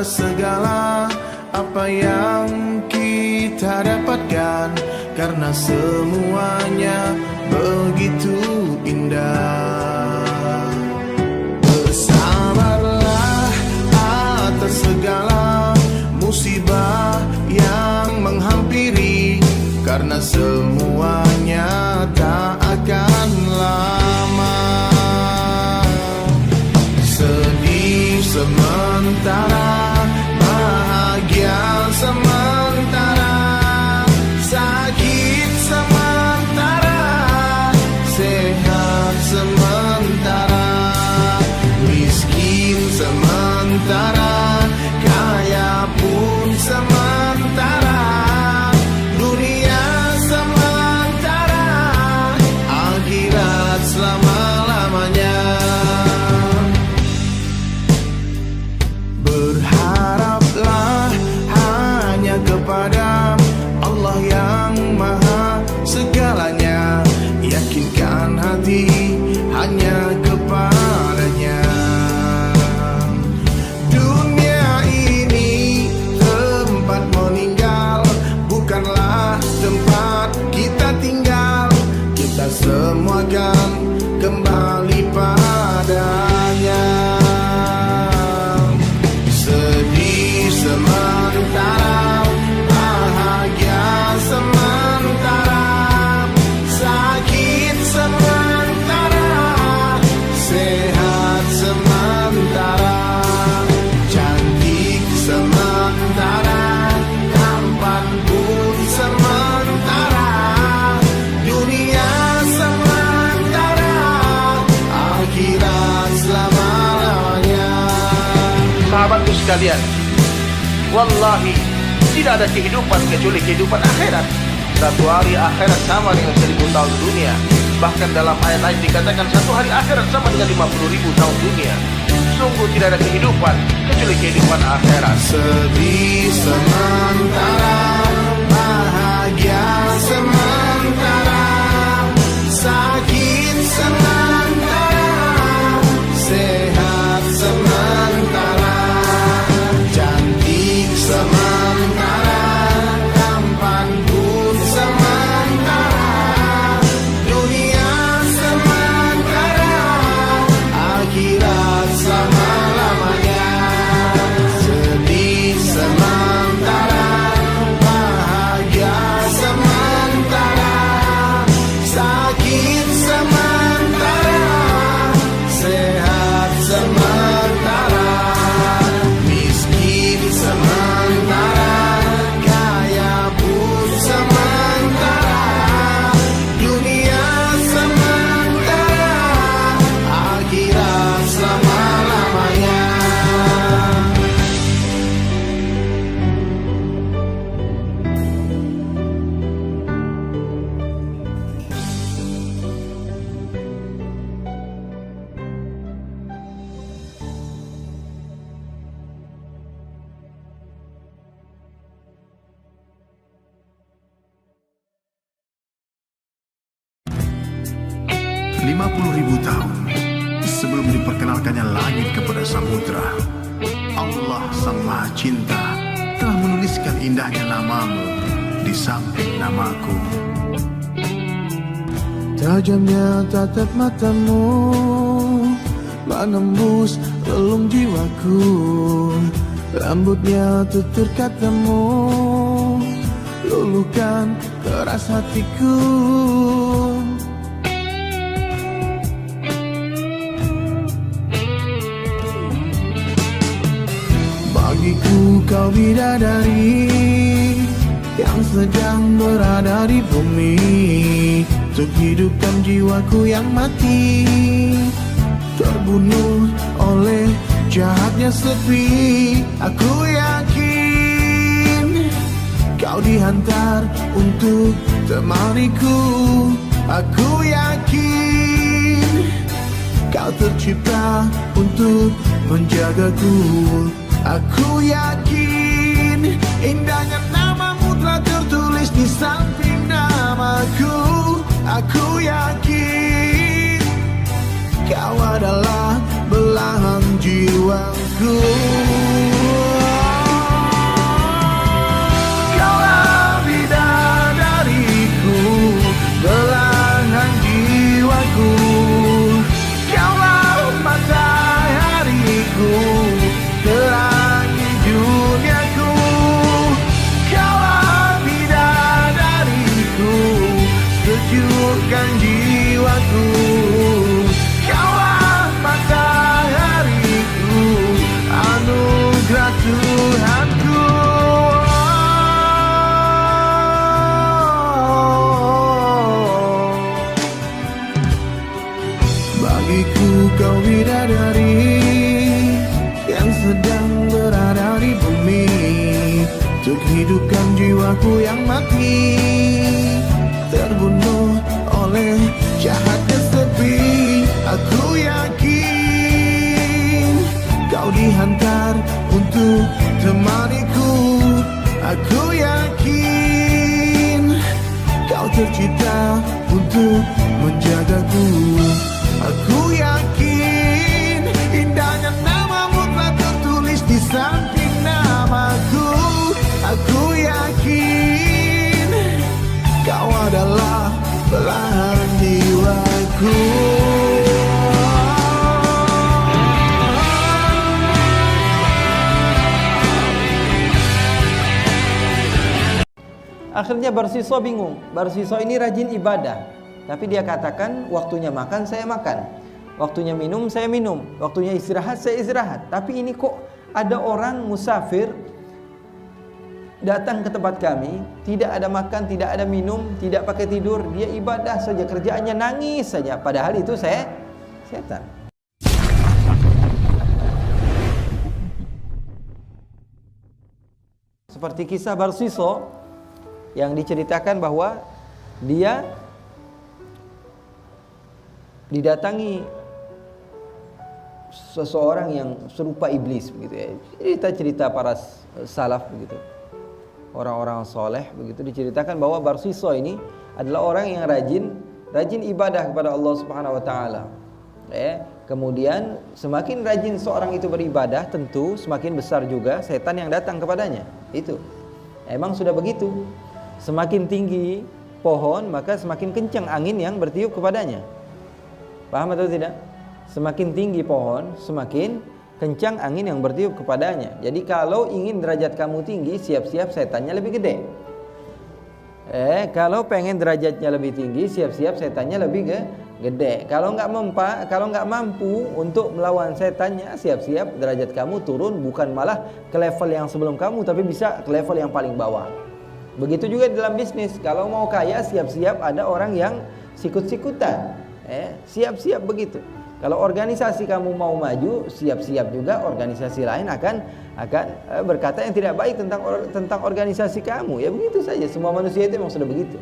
atas segala apa yang kita dapatkan, karena semuanya begitu indah. Bersabarlah atas segala musibah yang menghampiri, karena semuanya tak akan lama. Sedih sementara, bahagia sementara, sakit sementara, sehat sementara, miskin sementara, kaya pun sementara. Dunia sementara, akhirat selama-lamanya. Berharaplah hanya kepada Allah yang maha segalanya, yakinkan hati hanya kepadanya. Dunia ini tempat meninggal, bukanlah tempat kita tinggal. Kita semua akan kembali padanya. Sedih sementara, bahagia sementara, sakit sementara, sehat sementara, cantik sementara, tampan pun sementara. Dunia sementara, akhirat selama-lamanya. Sahabatku sekalian, wallahi tidak ada kehidupan kecuali kehidupan akhirat. Satu hari akhirat sama dengan 1000 tahun dunia. Bahkan dalam ayat lain dikatakan satu hari akhirat sama dengan 50.000 tahun dunia. Sungguh tidak ada kehidupan kecuali kehidupan akhirat. Sedih sementara, bahagia sementara, sakit sementara, sehat sementara, cantik sementara, tampan pun sementara. Dunia sementara, akhirat selama-lamanya. Sedih sementara, bahagia sementara, sakit sementara, sehat sementara, miskin sementara, kaya pun sementara. Dunia sementara, akhirat selama-lamanya. 50.000 tahun sebelum diperkenalkannya langit kepada samudra, Allah Sang Maha Cinta telah menuliskan indahnya namamu di samping namaku. Tajamnya tatap matamu menembus relung jiwaku, rambutnya tutur katamu luluhkan keras hatiku. Bagiku kau bidadari yang sedang berada di bumi, untuk hidupkan jiwaku yang mati, terbunuh oleh jahatnya sepi. Aku yakin kau dihantar untuk temaniku. Aku yakin kau tercipta untuk menjagaku. Aku yakin indahnya namamu telah tertulis di samping namaku. Aku yakin kau adalah belahan jiwaku. untuk hidupkan jiwaku yang mati, terbunuh oleh jahatnya sepi. Aku yakin kau dihantar untuk temaniku. Aku yakin kau tercipta untuk menjagaku. Aku yakin indahnya namamu telah tertulis di samping namaku. Aku yakin kau adalah belahan jiwaku. Akhirnya Barsiso bingung. Barsiso ini rajin ibadah, tapi dia katakan waktunya makan saya makan, waktunya minum saya minum, waktunya istirahat saya istirahat. Tapi ini kok ada orang musafir datang ke tempat kami, tidak ada makan, tidak ada minum, tidak pakai tidur, dia ibadah saja, kerjaannya nangis saja. Padahal itu saya setan. Seperti kisah Barsiso yang diceritakan bahwa dia didatangi seseorang yang serupa iblis begitu ya. Cerita-cerita para salaf begitu. Orang-orang soleh begitu diceritakan bahwa Barsiso ini adalah orang yang rajin ibadah kepada Allah Subhanahu wa taala. Kemudian semakin rajin seorang itu beribadah, tentu semakin besar juga setan yang datang kepadanya. Itu. Emang sudah begitu. Semakin tinggi pohon, maka semakin kencang angin yang bertiup kepadanya. Paham atau tidak? Semakin tinggi pohon, semakin kencang angin yang bertiup kepadanya. Jadi kalau ingin derajat kamu tinggi, siap-siap setannya lebih gede. Kalau pengen derajatnya lebih tinggi, siap-siap setannya lebih gede. Kalau nggak mampu untuk melawan setannya, siap-siap derajat kamu turun, bukan malah ke level yang sebelum kamu, tapi bisa ke level yang paling bawah. Begitu juga dalam bisnis. Kalau mau kaya, siap-siap ada orang yang sikut-sikutan. Siap-siap begitu. Kalau organisasi kamu mau maju, siap-siap juga organisasi lain akan berkata yang tidak baik tentang organisasi kamu. Ya begitu saja. Semua manusia itu memang sudah begitu.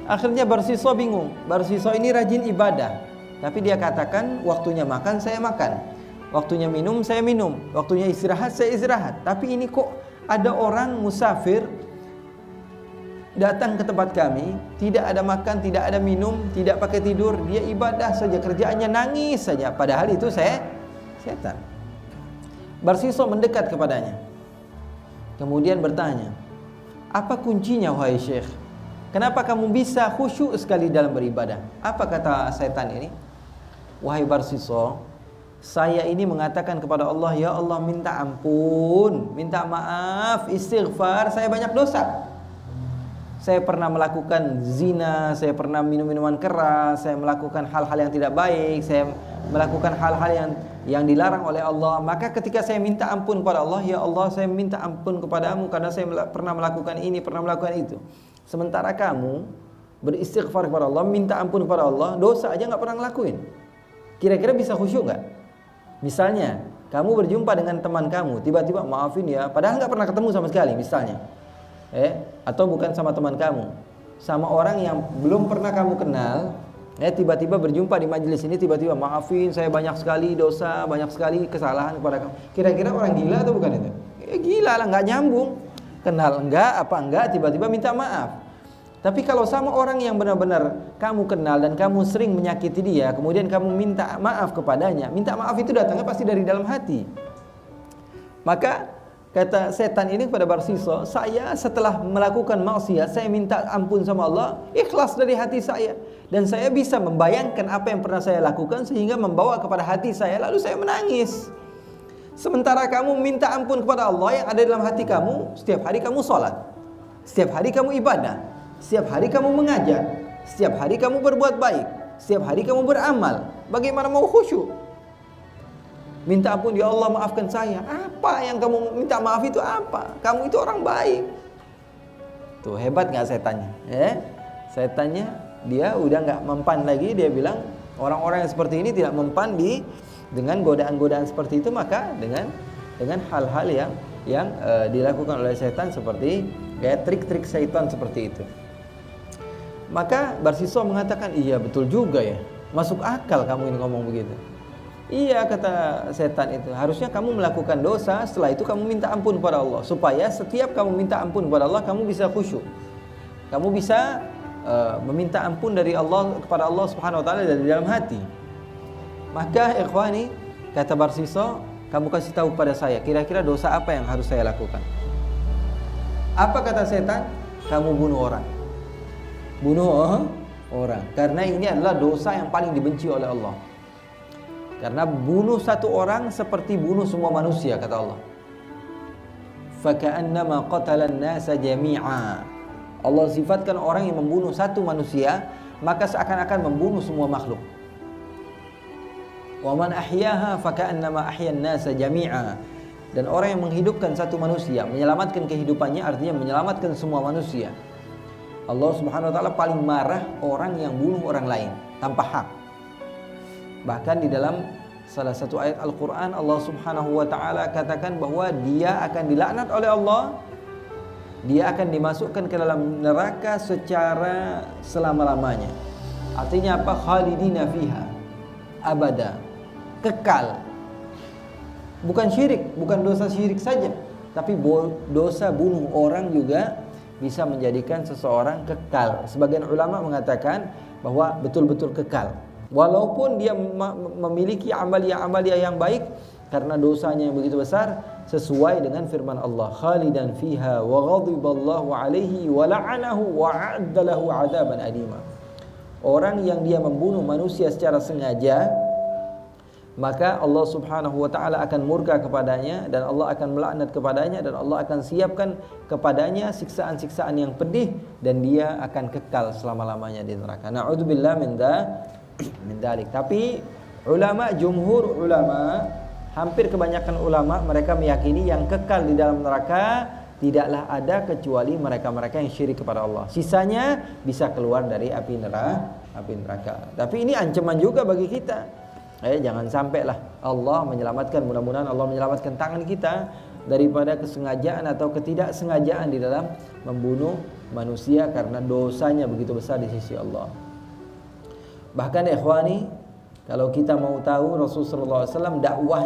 Akhirnya Barsiso bingung. Barsiso ini rajin ibadah, tapi dia katakan waktunya makan saya makan, waktunya minum saya minum, waktunya istirahat saya istirahat. Tapi ini kok ada orang musafir datang ke tempat kami, tidak ada makan, tidak ada minum, tidak pakai tidur, dia ibadah saja, kerjaannya nangis saja. Padahal itu saya setan. Barsiso mendekat kepadanya, kemudian bertanya, apa kuncinya wahai Syekh? Kenapa kamu bisa khusyuk sekali dalam beribadah? Apa kata setan ini? Wahai Barsiso, saya ini mengatakan kepada Allah, ya Allah, minta ampun, minta maaf, istighfar, saya banyak dosa. Saya pernah melakukan zina, saya pernah minum minuman keras, saya melakukan hal-hal yang tidak baik, saya melakukan hal-hal yang dilarang oleh Allah. Maka ketika saya minta ampun kepada Allah, ya Allah, saya minta ampun kepadamu karena saya pernah melakukan ini, pernah melakukan itu. Sementara kamu beristighfar kepada Allah, minta ampun kepada Allah, dosa aja nggak pernah ngelakuin. Kira-kira bisa khusyuk nggak? Misalnya, kamu berjumpa dengan teman kamu, tiba-tiba maafin ya, padahal nggak pernah ketemu sama sekali, misalnya. Atau bukan sama teman kamu, sama orang yang belum pernah kamu kenal, tiba-tiba berjumpa di majelis ini, tiba-tiba maafin, saya banyak sekali dosa, banyak sekali kesalahan kepada kamu. Kira-kira orang gila atau bukan itu? Gila lah, nggak nyambung. Kenal enggak, apa enggak, tiba-tiba minta maaf. Tapi kalau sama orang yang benar-benar kamu kenal dan kamu sering menyakiti dia, kemudian kamu minta maaf kepadanya, minta maaf itu datangnya pasti dari dalam hati. Maka kata setan ini kepada Barsiso, saya setelah melakukan maksiat, saya minta ampun sama Allah, ikhlas dari hati saya, dan saya bisa membayangkan apa yang pernah saya lakukan sehingga membawa kepada hati saya, lalu saya menangis. Sementara kamu minta ampun kepada Allah, yang ada dalam hati kamu, setiap hari kamu sholat, setiap hari kamu ibadah, setiap hari kamu mengajar, setiap hari kamu berbuat baik, setiap hari kamu beramal. Bagaimana mau khusyuk? Minta ampun, ya Allah maafkan saya. Apa yang kamu minta maaf itu apa? Kamu itu orang baik. Tuh hebat gak setannya? Setannya dia udah gak mempan lagi. Dia bilang orang-orang yang seperti ini tidak mempan dengan godaan-godaan seperti itu. Maka dengan hal-hal yang dilakukan oleh setan seperti trik-trik setan seperti itu. Maka Barsisa mengatakan, iya betul juga ya, masuk akal kamu ini ngomong begitu. Iya, kata setan itu, harusnya kamu melakukan dosa, setelah itu kamu minta ampun kepada Allah, supaya setiap kamu minta ampun kepada Allah, kamu bisa khusyuk, kamu bisa meminta ampun dari Allah kepada Allah Subhanahu wa taala dari dalam hati. Maka ikhwani, kata Barsisa, kamu kasih tahu kepada saya, kira-kira dosa apa yang harus saya lakukan? Apa kata setan? Kamu bunuh orang. Bunuh orang. Karena ini adalah dosa yang paling dibenci oleh Allah. Karena bunuh satu orang seperti bunuh semua manusia, kata Allah. Faka'annama qatalan nasa jami'a. Allah sifatkan orang yang membunuh satu manusia, maka seakan-akan membunuh semua makhluk. Wa man ahyaha faka'annama ahyan nasa jami'a. Dan orang yang menghidupkan satu manusia, menyelamatkan kehidupannya, artinya menyelamatkan semua manusia. Allah Subhanahu wa taala paling marah orang yang bunuh orang lain tanpa hak. Bahkan di dalam salah satu ayat Al-Qur'an, Allah Subhanahu wa taala katakan bahwa dia akan dilaknat oleh Allah. Dia akan dimasukkan ke dalam neraka secara selama-lamanya. Artinya apa? Khalidina fiha abada. Kekal. Bukan syirik, bukan dosa syirik saja, tapi dosa bunuh orang juga bisa menjadikan seseorang kekal. Sebagian ulama mengatakan bahwa betul-betul kekal, walaupun dia memiliki amalia-amalia yang baik, karena dosanya yang begitu besar, sesuai dengan firman Allah, khalidan fiha wa ghadiballahu alaihi wa la'anahu wa a'adda lahu 'adaban alima. Orang yang dia membunuh manusia secara sengaja, maka Allah Subhanahu wa taala akan murka kepadanya, dan Allah akan melaknat kepadanya, dan Allah akan siapkan kepadanya siksaan-siksaan yang pedih, dan dia akan kekal selama-lamanya di neraka. Na'udzubillah min dzalik. Tapi ulama, jumhur ulama, hampir kebanyakan ulama, mereka meyakini yang kekal di dalam neraka tidaklah ada kecuali mereka-mereka yang syirik kepada Allah. Sisanya bisa keluar dari api neraka. Tapi ini ancaman juga bagi kita. Jangan sampailah Allah menyelamatkan, mudah-mudahan Allah menyelamatkan tangan kita daripada kesengajaan atau ketidaksengajaan di dalam membunuh manusia, karena dosanya begitu besar di sisi Allah. Bahkan ikhwani, kalau kita mau tahu, Rasulullah SAW dakwah